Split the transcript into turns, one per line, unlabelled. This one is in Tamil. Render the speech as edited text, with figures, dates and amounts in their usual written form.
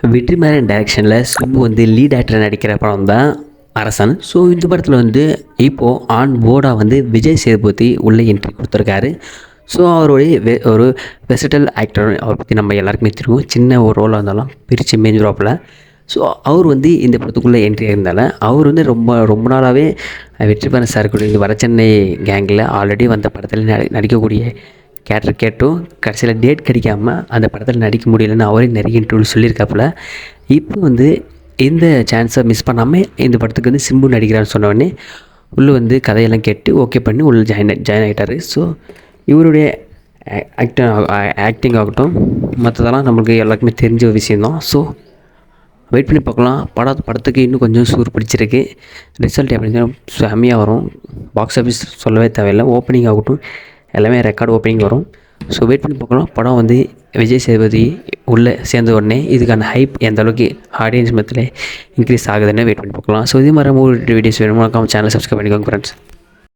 வெற்றிமாறன் டைரக்ஷனில் சிம்பு வந்து லீட் ஆக்டர் நடிக்கிற படம் தான் அரசன். ஸோ இந்த படத்தில் வந்து இப்போது ஆன் போர்டாக வந்து விஜய் சேதுபதி உள்ளே என்ட்ரி கொடுத்துருக்காரு. ஸோ அவருடைய ஒரு வெர்சடைல் ஆக்டர், அவரை பற்றி நம்ம எல்லாருக்குமே தெரியும். சின்ன ஒரு ரோலாக இருந்தாலும் பிரித்து மேஞ்சிருவாப்பில். ஸோ அவர் வந்து இந்த படத்துக்குள்ளே என்ட்ரி ஆயிருந்தால அவர் வந்து ரொம்ப நாளாகவே வெற்றிமாறன் சார் கூட இந்த வடசென்னை கேங்கில் ஆல்ரெடி வந்த படத்தில் நடிக்கக்கூடிய கேரக்டர் கேட்டும் கடைசியில் டேட் கிடைக்காமல் அந்த படத்தில் நடிக்க முடியலன்னு அவரே நிறைய இன்டர்வியூ சொல்லியிருக்காப்புல. இப்போ வந்து இந்த சான்ஸை மிஸ் பண்ணாமல் இந்த படத்துக்கு வந்து சிம்பு நடிக்கிறான்னு சொன்னோடனே உள்ளே வந்து கதையெல்லாம் கேட்டு ஓகே பண்ணி உள்ளே ஜாயின் ஆகிட்டார். ஸோ இவருடைய ஆக்டிங் ஆகட்டும் மற்றதெல்லாம் நம்மளுக்கு எல்லாருக்குமே தெரிஞ்ச ஒரு விஷயந்தான். ஸோ வெயிட் பண்ணி பார்க்கலாம். படத்துக்கு இன்னும் கொஞ்சம் சூர் பிடிச்சிருக்கு. ரிசல்ட் எப்படின்னா செம்மையாக வரும். பாக்ஸ் ஆஃபீஸ் சொல்லவே தேவையில்லை. ஓப்பனிங் ஆகட்டும் எல்லாமே ரெக்கார்டு ஓப்பனிங் வரும். ஸோ வெயிட் பண்ணி பார்க்கலாம். படம் வந்து விஜய் சேதுபதி உள்ளே சேர்ந்த உடனே இதுக்கான ஹைப் எந்த அளவுக்கு ஆடியன்ஸ் மத்தியில் இன்க்ரீஸ் ஆகுதுன்னு வெயிட் பண்ணி பார்க்கலாம். ஸோ இதே மாதிரி மூவி வீடியோஸ் வேணுமா சேனல் சப்ஸ்கிரைப் பண்ணிக்கோங்க ஃப்ரெண்ட்ஸ்.